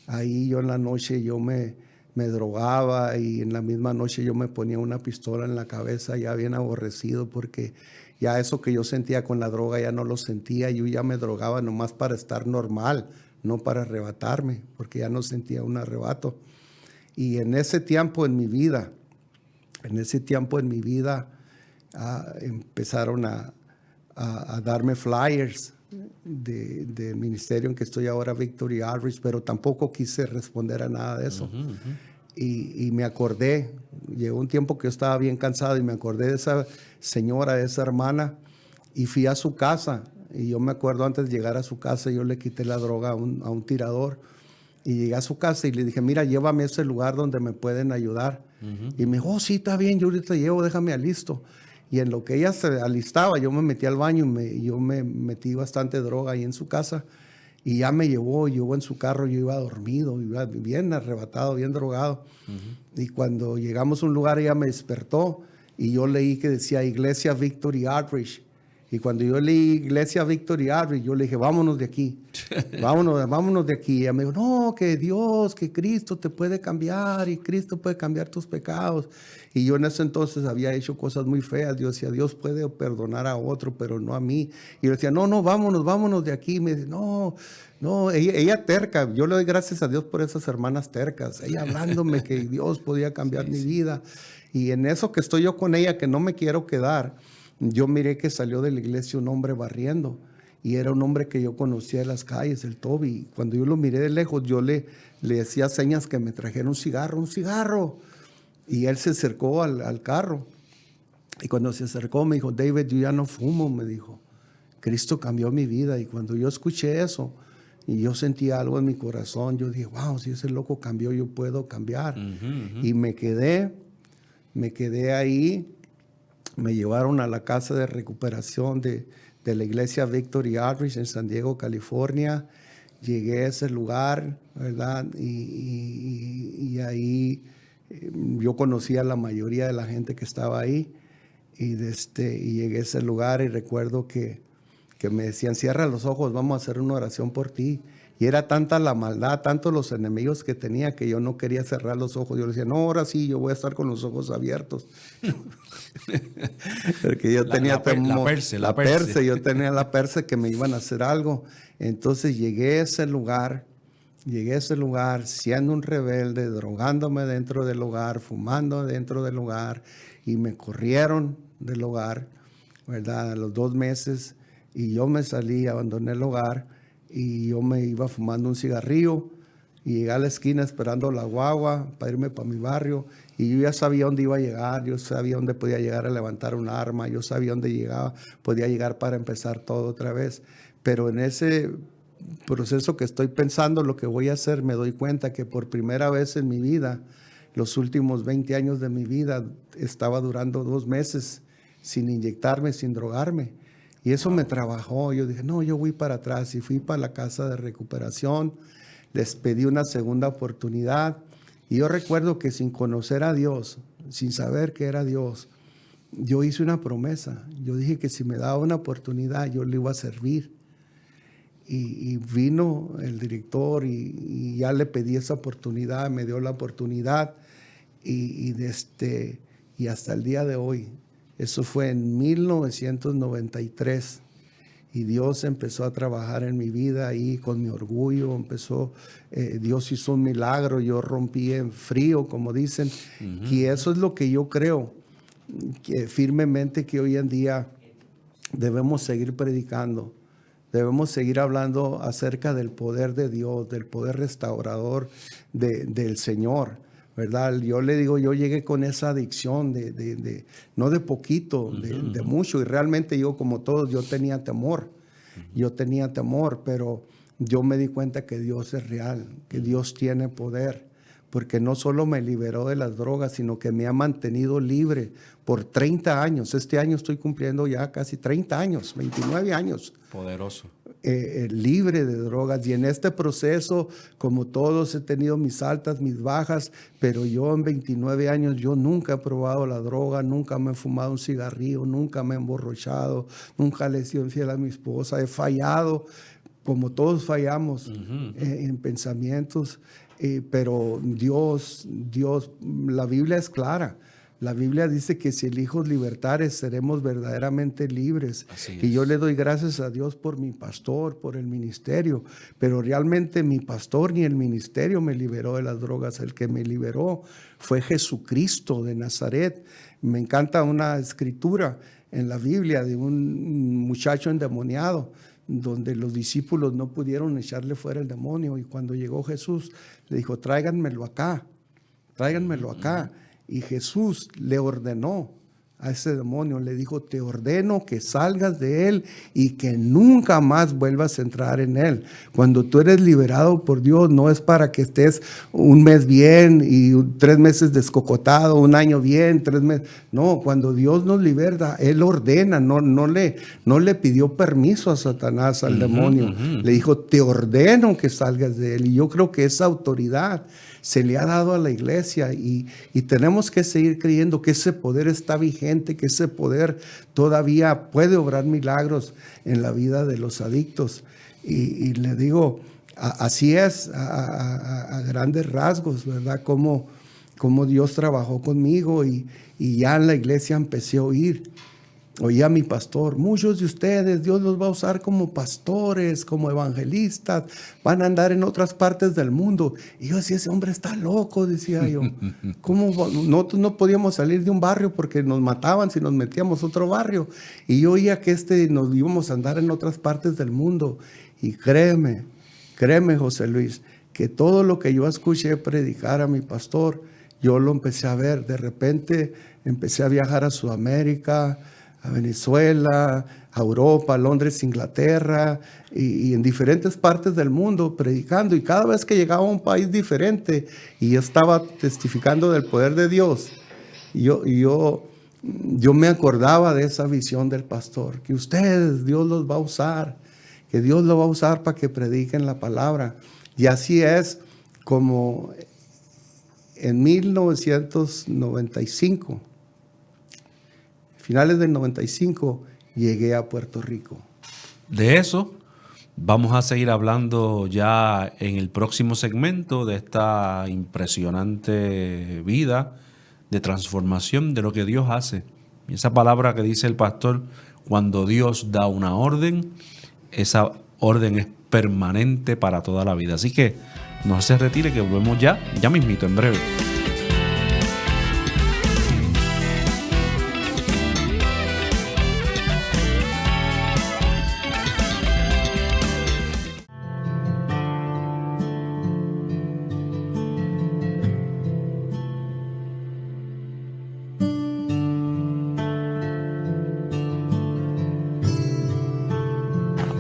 Ahí yo en la noche yo me drogaba, y en la misma noche yo me ponía una pistola en la cabeza, ya bien aborrecido, porque ya eso que yo sentía con la droga ya no lo sentía. Yo ya me drogaba nomás para estar normal, no para arrebatarme, porque ya no sentía un arrebato. Y en ese tiempo en mi vida, empezaron a darme flyers del ministerio en que estoy ahora, Victory Outreach, pero tampoco quise responder a nada de eso. Y me acordé, llegó un tiempo que yo estaba bien cansado, y me acordé de esa señora, de esa hermana, y fui a su casa. Y yo me acuerdo, antes de llegar a su casa, yo le quité la droga a un tirador. Y llegué a su casa y le dije, mira, llévame a ese lugar donde me pueden ayudar. Y me dijo, oh, sí, está bien, yo ahorita llevo, déjame alisto. Y en lo que ella se alistaba, yo me metí al baño, y yo me metí bastante droga ahí en su casa. Y ya me llevó, yo en su carro, yo iba dormido, iba bien arrebatado, bien drogado. Y cuando llegamos a un lugar, ella me despertó, y yo leí que decía Iglesia Victory Outreach. Y cuando yo leí Iglesia Victory Outreach, yo le dije, vámonos de aquí, vámonos de aquí. Y ella me dijo, no, que Dios, que Cristo te puede cambiar, y Cristo puede cambiar tus pecados. Y yo en ese entonces había hecho cosas muy feas. Yo decía, Dios puede perdonar a otro, pero no a mí. Y yo decía, no, vámonos de aquí. Y me dice, no, ella terca. Yo le doy gracias a Dios por esas hermanas tercas. Ella hablándome que Dios podía cambiar mi vida. Y en eso que estoy yo con ella, que no me quiero quedar, yo miré que salió de la iglesia un hombre barriendo, y era un hombre que yo conocía de las calles, el Toby. Cuando yo lo miré de lejos, yo le hacía señas que me trajera un cigarro. Y él se acercó al carro. Y cuando se acercó me dijo, David, yo ya no fumo, me dijo. Cristo cambió mi vida. Y cuando yo escuché eso, y yo sentía algo en mi corazón, yo dije, wow, si ese loco cambió, yo puedo cambiar. Y me quedé ahí. Me llevaron a la casa de recuperación de la iglesia Victory Outreach en San Diego, California. Llegué a ese lugar, ¿verdad? Y ahí yo conocía a la mayoría de la gente que estaba ahí y llegué a ese lugar y recuerdo que me decían, cierra los ojos, vamos a hacer una oración por ti. Y era tanta la maldad, tantos los enemigos que tenía que yo no quería cerrar los ojos. Yo le decía, no, ahora sí, yo voy a estar con los ojos abiertos. Porque yo tenía temor. La perse, yo tenía la perse que me iban a hacer algo. Entonces llegué a ese lugar, siendo un rebelde, drogándome dentro del hogar, fumando dentro del hogar, y me corrieron del hogar, ¿verdad? A los 2 meses, y yo me salí, abandoné el hogar, y yo me iba fumando un cigarrillo, y llegué a la esquina esperando la guagua para irme para mi barrio, y yo ya sabía dónde iba a llegar, yo sabía dónde podía llegar a levantar un arma, yo sabía dónde podía llegar para empezar todo otra vez, pero en ese proceso que estoy pensando lo que voy a hacer, me doy cuenta que por primera vez en mi vida, los últimos 20 años de mi vida, estaba durando 2 meses sin inyectarme, sin drogarme. Y eso me trabajó. Yo dije, no, yo voy para atrás. Y fui para la casa de recuperación. Les pedí una segunda oportunidad. Y yo recuerdo que sin conocer a Dios, sin saber que era Dios, yo hice una promesa. Yo dije que si me daba una oportunidad, yo le iba a servir. Y vino el director y ya le pedí esa oportunidad, me dio la oportunidad. Y hasta el día de hoy, eso fue en 1993, y Dios empezó a trabajar en mi vida ahí con mi orgullo, Dios hizo un milagro, yo rompí en frío, como dicen, y eso es lo que yo creo, que firmemente que hoy en día debemos seguir predicando, debemos seguir hablando acerca del poder de Dios, del poder restaurador del Señor. ¿Verdad? Yo le digo, yo llegué con esa adicción no de poquito, de mucho, y realmente yo, como todos, yo tenía temor, pero yo me di cuenta que Dios es real, que Dios tiene poder, porque no solo me liberó de las drogas, sino que me ha mantenido libre por 30 años. Este año estoy cumpliendo ya casi 30 años, 29 años. Poderoso. Libre de drogas, y en este proceso, como todos, he tenido mis altas, mis bajas, pero yo en 29 años yo nunca he probado la droga, nunca me he fumado un cigarrillo, nunca me he emborrachado, nunca le he sido infiel a mi esposa, he fallado como todos fallamos en pensamientos, pero Dios, la Biblia es clara. La Biblia dice que si el Hijo libertare, seremos verdaderamente libres. Y yo le doy gracias a Dios por mi pastor, por el ministerio. Pero realmente mi pastor ni el ministerio me liberó de las drogas. El que me liberó fue Jesucristo de Nazaret. Me encanta una escritura en la Biblia de un muchacho endemoniado, donde los discípulos no pudieron echarle fuera el demonio. Y cuando llegó Jesús, le dijo, tráiganmelo acá. Y Jesús le ordenó a ese demonio, le dijo, te ordeno que salgas de él y que nunca más vuelvas a entrar en él. Cuando tú eres liberado por Dios, no es para que estés 1 mes bien y 3 meses descocotado, 1 año bien, 3 meses. No, cuando Dios nos liberta, Él ordena, no le pidió permiso a Satanás, al demonio. Le dijo, te ordeno que salgas de él. Y yo creo que esa autoridad se le ha dado a la iglesia y tenemos que seguir creyendo que ese poder está vigente, que ese poder todavía puede obrar milagros en la vida de los adictos. Y le digo, así es, a grandes rasgos, ¿verdad? Cómo Dios trabajó conmigo y ya en la iglesia empecé a oía a mi pastor, muchos de ustedes Dios los va a usar como pastores, como evangelistas, van a andar en otras partes del mundo. Y yo decía, ese hombre está loco, decía yo. ¿Cómo? Nosotros no podíamos salir de un barrio porque nos mataban si nos metíamos a otro barrio. Y yo oía que nos íbamos a andar en otras partes del mundo. Y créeme, José Luis, que todo lo que yo escuché predicar a mi pastor, yo lo empecé a ver. De repente empecé a viajar a Sudamérica, a Venezuela, a Europa, a Londres, Inglaterra y en diferentes partes del mundo predicando, y cada vez que llegaba a un país diferente y yo estaba testificando del poder de Dios, yo me acordaba de esa visión del pastor, que ustedes, Dios los va a usar, que Dios los va a usar para que prediquen la palabra. Y así es como en 1995, finales del 95, llegué a Puerto Rico. De eso vamos a seguir hablando ya en el próximo segmento de esta impresionante vida de transformación de lo que Dios hace. Y esa palabra que dice el pastor, cuando Dios da una orden, esa orden es permanente para toda la vida. Así que no se retire, que volvemos ya mismito, en breve.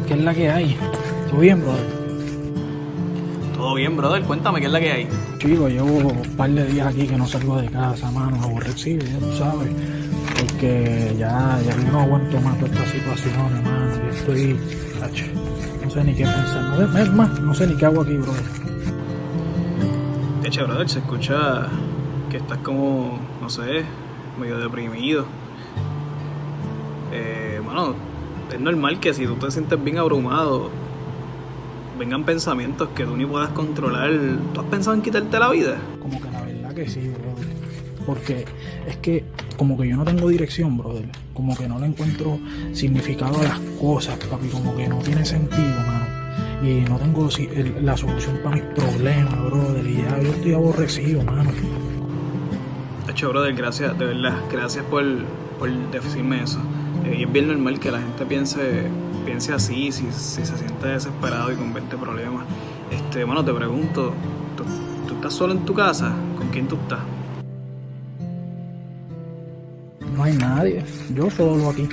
¿Qué es la que hay? ¿Todo bien, brother? Todo bien, brother. Cuéntame, ¿qué es la que hay? Chico, llevo un par de días aquí que no salgo de casa, mano, aborrecido, ya tú sabes. Porque ya no aguanto más todas estas situaciones, mano. Yo estoy, no sé ni qué pensar. Es más, no sé ni qué hago aquí, brother. Eche, brother, se escucha que estás como, no sé, medio deprimido. Bueno, es normal que si tú te sientes bien abrumado, vengan pensamientos que tú ni puedas controlar. ¿Tú has pensado en quitarte la vida? Como que la verdad que sí, brother. Porque es que como que yo no tengo dirección, brother. Como que no le encuentro significado a las cosas, papi. Como que no tiene sentido, mano. Y no tengo la solución para mis problemas, brother. Y ya yo estoy aborrecido, mano. Eche, brother, gracias, de verdad. Gracias por decirme eso. Y es bien normal que la gente piense así, si se siente desesperado y con 20 problemas. Bueno, te pregunto, ¿tú estás solo en tu casa? ¿Con quién tú estás? No hay nadie, yo solo aquí.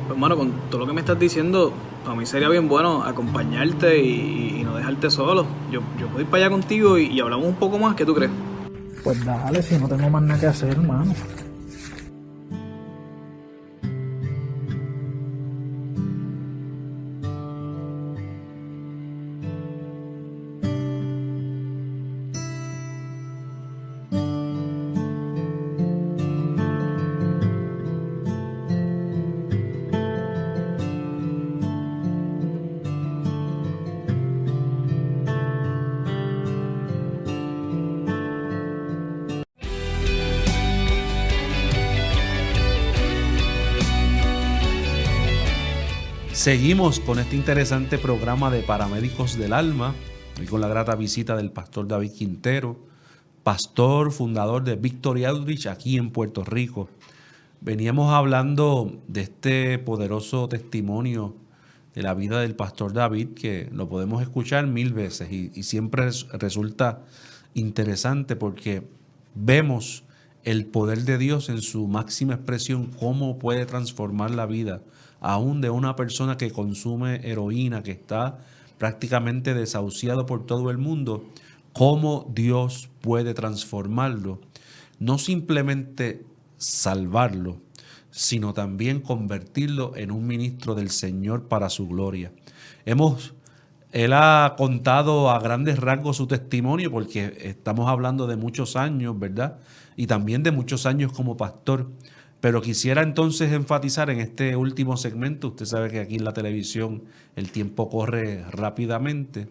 Pues, mano, con todo lo que me estás diciendo, para mí sería bien bueno acompañarte y no dejarte solo. Yo puedo ir para allá contigo y hablamos un poco más, ¿qué tú crees? Pues dale, si no tengo más nada que hacer, hermano. Seguimos con este interesante programa de Paramédicos del Alma, y con la grata visita del pastor David Quintero, pastor fundador de Victory Outreach aquí en Puerto Rico. Veníamos hablando de este poderoso testimonio de la vida del pastor David, que lo podemos escuchar 1000 veces y siempre resulta interesante porque vemos el poder de Dios en su máxima expresión, cómo puede transformar la vida aún de una persona que consume heroína, que está prácticamente desahuciado por todo el mundo, cómo Dios puede transformarlo, no simplemente salvarlo, sino también convertirlo en un ministro del Señor para su gloria. Él ha contado a grandes rasgos su testimonio, porque estamos hablando de muchos años, ¿verdad? Y también de muchos años como pastor. Pero quisiera entonces enfatizar en este último segmento, usted sabe que aquí en la televisión el tiempo corre rápidamente,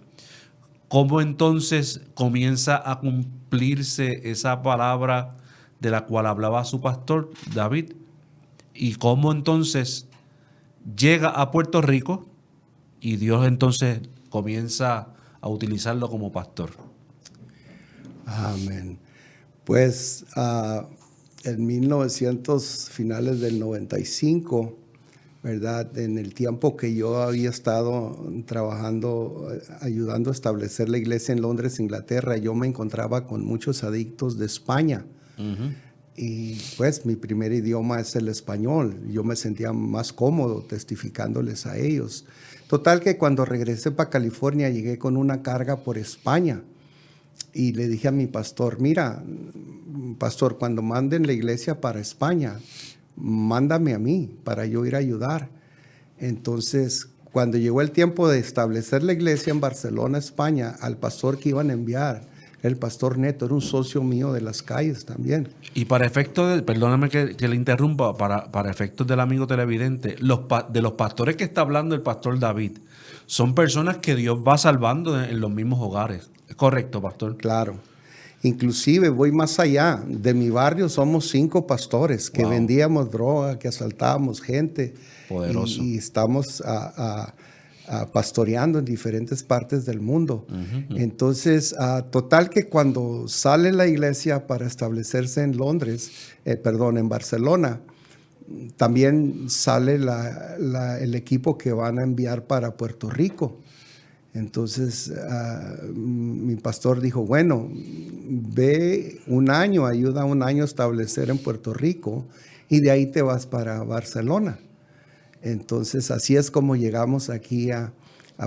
cómo entonces comienza a cumplirse esa palabra de la cual hablaba su pastor David, y cómo entonces llega a Puerto Rico y Dios entonces comienza a utilizarlo como pastor. Amén. Pues en 1900, finales del 95, ¿verdad? En el tiempo que yo había estado trabajando, ayudando a establecer la iglesia en Londres, Inglaterra, yo me encontraba con muchos adictos de España. Uh-huh. Y pues mi primer idioma es el español. Yo me sentía más cómodo testificándoles a ellos. Total que cuando regresé para California llegué con una carga por España. Y le dije a mi pastor, mira, pastor, cuando manden la iglesia para España, mándame a mí para yo ir a ayudar. Entonces, cuando llegó el tiempo de establecer la iglesia en Barcelona, España, al pastor que iban a enviar, el pastor Neto, era un socio mío de las calles también. Y para efectos, perdóname que le interrumpa, para efectos del amigo televidente, de los pastores que está hablando el pastor David, son personas que Dios va salvando en los mismos hogares. ¿Es correcto, pastor? Claro. Inclusive voy más allá. De mi barrio somos 5 pastores que vendíamos droga, que asaltábamos gente. Poderoso. Y estamos pastoreando en diferentes partes del mundo. Entonces, total que cuando sale la iglesia para establecerse en en Barcelona, también sale el equipo que van a enviar para Puerto Rico. Entonces, mi pastor dijo, bueno, ve un año, ayuda un año a establecer en Puerto Rico y de ahí te vas para Barcelona. Entonces, así es como llegamos aquí a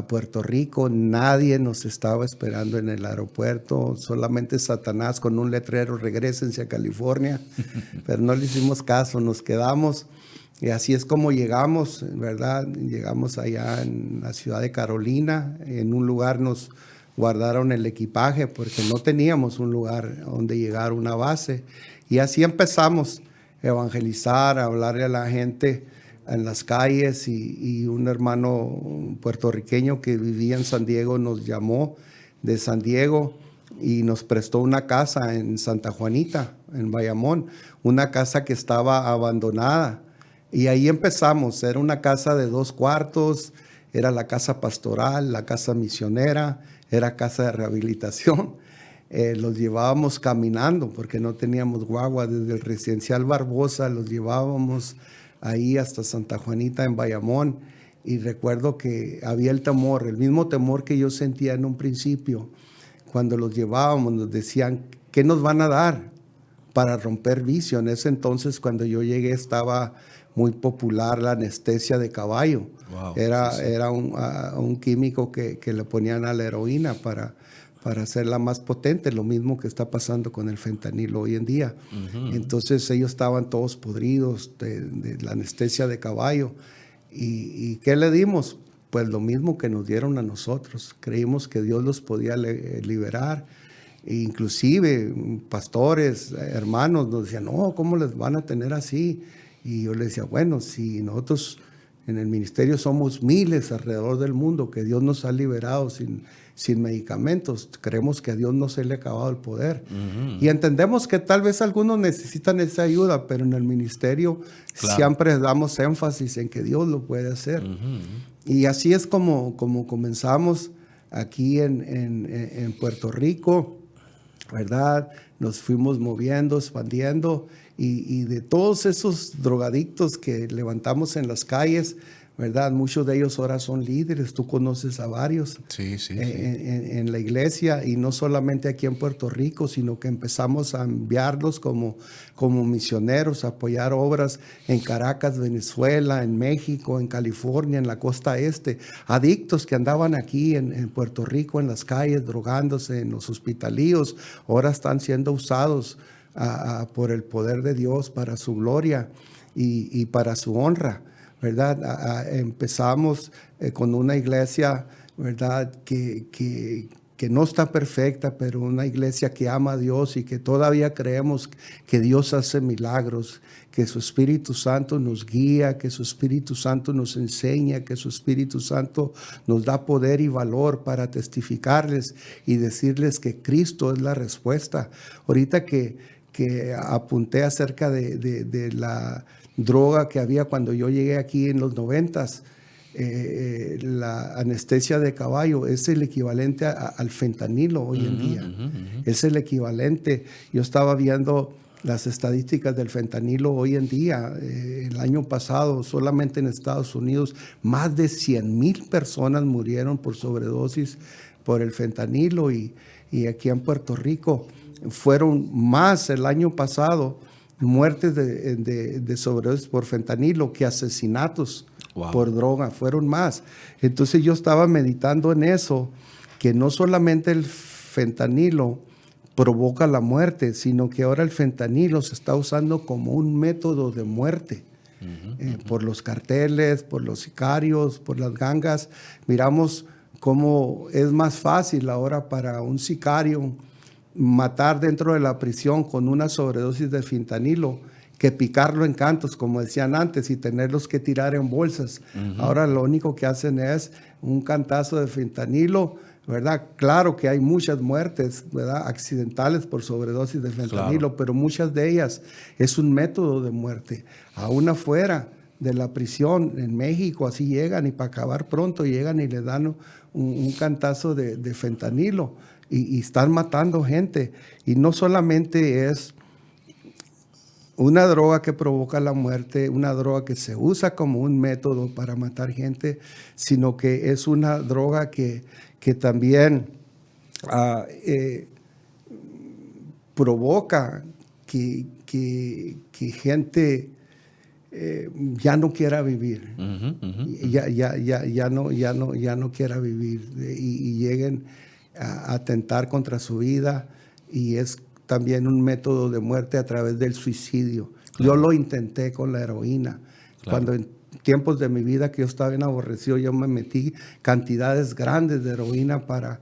Puerto Rico. Nadie nos estaba esperando en el aeropuerto, solamente Satanás con un letrero, regrésense a California, pero no le hicimos caso, nos quedamos. Y así es como llegamos, ¿verdad? Llegamos allá en la ciudad de Carolina. En un lugar nos guardaron el equipaje porque no teníamos un lugar donde llegar, una base. Y así empezamos a evangelizar, a hablarle a la gente en las calles. Y un hermano puertorriqueño que vivía en San Diego nos llamó de San Diego y nos prestó una casa en Santa Juanita, en Bayamón, una casa que estaba abandonada. Y ahí empezamos. Era una casa de 2 cuartos, era la casa pastoral, la casa misionera, era casa de rehabilitación. Los llevábamos caminando porque no teníamos guagua. Desde el residencial Barbosa los llevábamos ahí hasta Santa Juanita en Bayamón. Y recuerdo que había el temor, el mismo temor que yo sentía en un principio. Cuando los llevábamos nos decían, ¿qué nos van a dar para romper vicio? En ese entonces, cuando yo llegué, estaba muy popular la anestesia de caballo. Wow, era un químico que le ponían a la heroína para hacerla más potente, lo mismo que está pasando con el fentanilo hoy en día. Entonces ellos estaban todos podridos de la anestesia de caballo. ¿Y qué le dimos? Pues lo mismo que nos dieron a nosotros. Creímos que Dios los podía liberar. E inclusive pastores, hermanos nos decían, no, ¿cómo les van a tener así? Y yo les decía, bueno, si nosotros en el ministerio somos miles alrededor del mundo, que Dios nos ha liberado sin medicamentos, creemos que a Dios no se le ha acabado el poder. Y entendemos que tal vez algunos necesitan esa ayuda, pero en el ministerio siempre damos énfasis en que Dios lo puede hacer. Y así es como comenzamos aquí en Puerto Rico, ¿verdad? Nos fuimos moviendo, expandiendo. Y de todos esos drogadictos que levantamos en las calles, ¿verdad? Muchos de ellos ahora son líderes, tú conoces a varios en la iglesia, y no solamente aquí en Puerto Rico, sino que empezamos a enviarlos como misioneros, a apoyar obras en Caracas, Venezuela, en México, en California, en la costa este, adictos que andaban aquí en Puerto Rico en las calles drogándose, en los hospitalíos, ahora están siendo usados por el poder de Dios para su gloria y para su honra, ¿verdad? Empezamos con una iglesia, ¿verdad? Que no está perfecta, pero una iglesia que ama a Dios y que todavía creemos que Dios hace milagros, que su Espíritu Santo nos guía, que su Espíritu Santo nos enseña, que su Espíritu Santo nos da poder y valor para testificarles y decirles que Cristo es la respuesta. Ahorita que apunté acerca de la droga que había cuando yo llegué aquí en los 90s, la anestesia de caballo es el equivalente al fentanilo hoy en día. Es el equivalente. Yo estaba viendo las estadísticas del fentanilo hoy en día. El año pasado, solamente en Estados Unidos, más de 100,000 personas murieron por sobredosis por el fentanilo, y aquí en Puerto Rico fueron más el año pasado muertes de sobredosis por fentanilo que asesinatos por droga, fueron más. Entonces yo estaba meditando en eso, que no solamente el fentanilo provoca la muerte, sino que ahora el fentanilo se está usando como un método de muerte. Por los carteles, por los sicarios, por las gangas. Miramos cómo es más fácil ahora para un sicario matar dentro de la prisión con una sobredosis de fentanilo que picarlo en cantos, como decían antes, y tenerlos que tirar en bolsas. Ahora lo único que hacen es un cantazo de fentanilo, ¿verdad? Claro que hay muchas muertes, ¿verdad?, accidentales por sobredosis de fentanilo, pero muchas de ellas es un método de muerte. Aún afuera de la prisión en México, así llegan, y para acabar pronto llegan y le dan un cantazo de fentanilo y están matando gente. Y no solamente es una droga que provoca la muerte, una droga que se usa como un método para matar gente, sino que es una droga que también provoca que gente ya no quiera vivir, ya no quiera vivir, y lleguen a atentar contra su vida, y es también un método de muerte a través del suicidio. Yo lo intenté con la heroína. Cuando en tiempos de mi vida que yo estaba bien aborrecido, yo me metí cantidades grandes de heroína para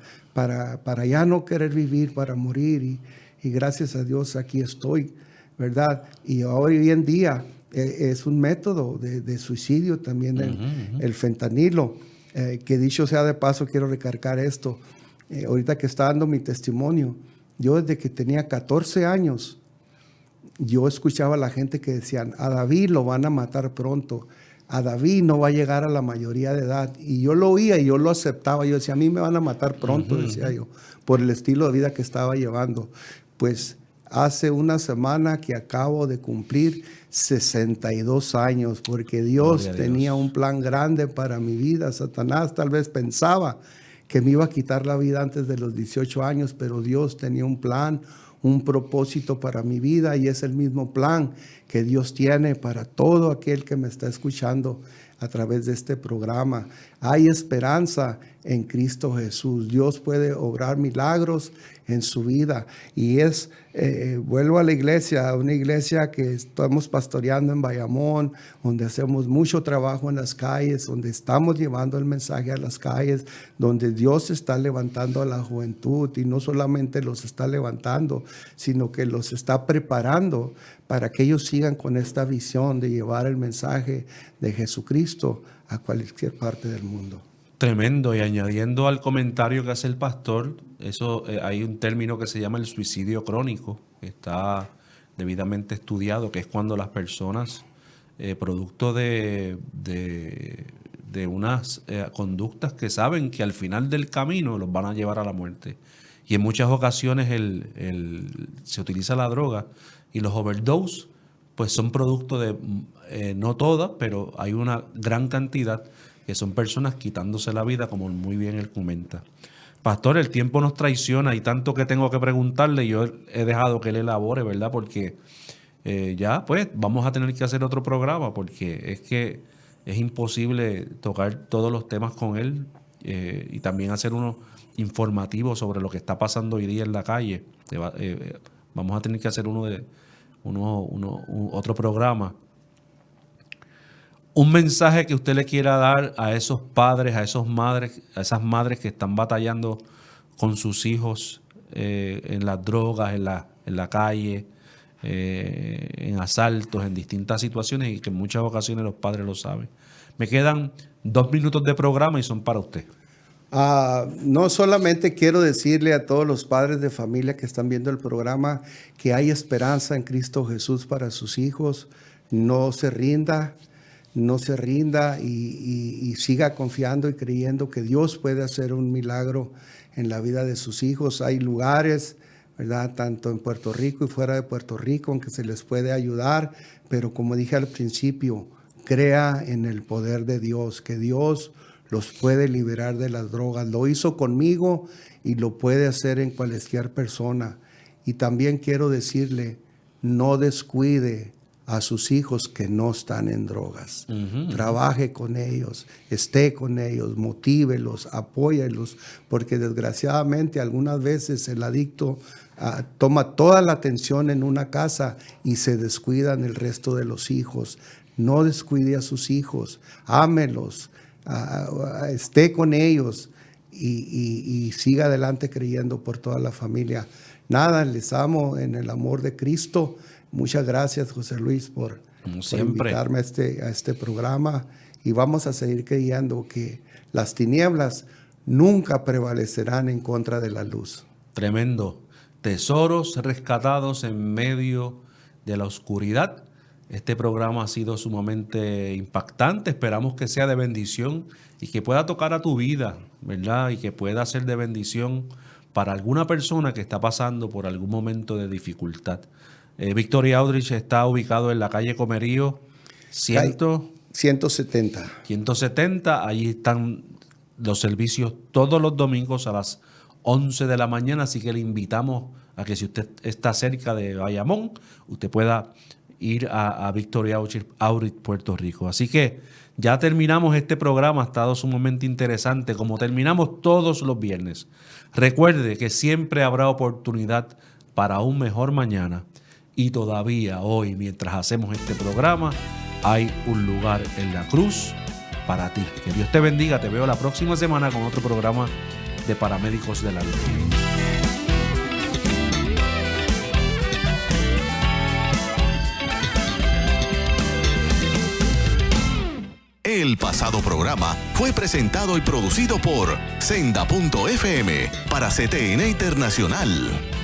ya no querer vivir, para morir, y gracias a Dios aquí estoy, ¿verdad? Y hoy en día es un método de suicidio también el fentanilo, que dicho sea de paso, quiero recargar esto. Ahorita que está dando mi testimonio, yo desde que tenía 14 años, yo escuchaba a la gente que decían, a David lo van a matar pronto, a David no va a llegar a la mayoría de edad. Y yo lo oía y yo lo aceptaba. Yo decía, a mí me van a matar pronto, decía yo, por el estilo de vida que estaba llevando. Pues hace una semana que acabo de cumplir 62 años, porque Dios tenía un plan grande para mi vida. Satanás tal vez pensaba que me iba a quitar la vida antes de los 18 años, pero Dios tenía un plan, un propósito para mi vida, y es el mismo plan que Dios tiene para todo aquel que me está escuchando a través de este programa. Hay esperanza en Cristo Jesús. Dios puede obrar milagros en su vida. Y vuelvo a la iglesia, a una iglesia que estamos pastoreando en Bayamón, donde hacemos mucho trabajo en las calles, donde estamos llevando el mensaje a las calles, donde Dios está levantando a la juventud, y no solamente los está levantando, sino que los está preparando para que ellos sigan con esta visión de llevar el mensaje de Jesucristo a cualquier parte del mundo. Tremendo. Y añadiendo al comentario que hace el pastor, hay un término que se llama el suicidio crónico, que está debidamente estudiado, que es cuando las personas, producto de unas conductas que saben que al final del camino los van a llevar a la muerte. Y en muchas ocasiones se utiliza la droga, y los overdose pues son producto de, no todas, pero hay una gran cantidad que son personas quitándose la vida, como muy bien él comenta. Pastor, el tiempo nos traiciona y tanto que tengo que preguntarle, yo he dejado que él elabore, ¿verdad? Porque ya pues vamos a tener que hacer otro programa, porque es que es imposible tocar todos los temas con él, y también hacer uno informativo sobre lo que está pasando hoy día en la calle. Vamos a tener que hacer otro programa. Un mensaje que usted le quiera dar a esos padres, a esas madres que están batallando con sus hijos en las drogas, en la calle, en asaltos, en distintas situaciones, y que en muchas ocasiones los padres lo saben. Me quedan 2 minutos de programa y son para usted. No solamente quiero decirle a todos los padres de familia que están viendo el programa que hay esperanza en Cristo Jesús para sus hijos. No se rinda y siga confiando y creyendo que Dios puede hacer un milagro en la vida de sus hijos. Hay lugares, ¿verdad?, tanto en Puerto Rico y fuera de Puerto Rico, en que se les puede ayudar, pero como dije al principio, crea en el poder de Dios, que Dios los puede liberar de las drogas. Lo hizo conmigo y lo puede hacer en cualquier persona. Y también quiero decirle, no descuide a sus hijos que no están en drogas. Trabaje con ellos, esté con ellos, motívelos, apóyelos, porque desgraciadamente algunas veces el adicto toma toda la atención en una casa y se descuidan el resto de los hijos. No descuide a sus hijos, ámelos, esté con ellos y siga adelante creyendo por toda la familia. nada, les amo en el amor de Cristo. Muchas gracias, José Luis, por invitarme a este programa. Y vamos a seguir creyendo que las tinieblas nunca prevalecerán en contra de la luz. Tremendo. Tesoros rescatados en medio de la oscuridad. Este programa ha sido sumamente impactante. Esperamos que sea de bendición y que pueda tocar a tu vida, ¿verdad? Y que pueda ser de bendición para alguna persona que está pasando por algún momento de dificultad. Victory Outreach está ubicado en la calle Comerío 170. 170. Allí están los servicios todos los domingos a las 11 de la mañana. Así que le invitamos a que si usted está cerca de Bayamón, usted pueda ir a Victory Outreach Puerto Rico. Así que ya terminamos este programa. Ha estado sumamente interesante, como terminamos todos los viernes. Recuerde que siempre habrá oportunidad para un mejor mañana. Y todavía hoy, mientras hacemos este programa, hay un lugar en la cruz para ti. Que Dios te bendiga. Te veo la próxima semana con otro programa de Paramédicos de la Luz. El pasado programa fue presentado y producido por Senda.fm para CTN Internacional.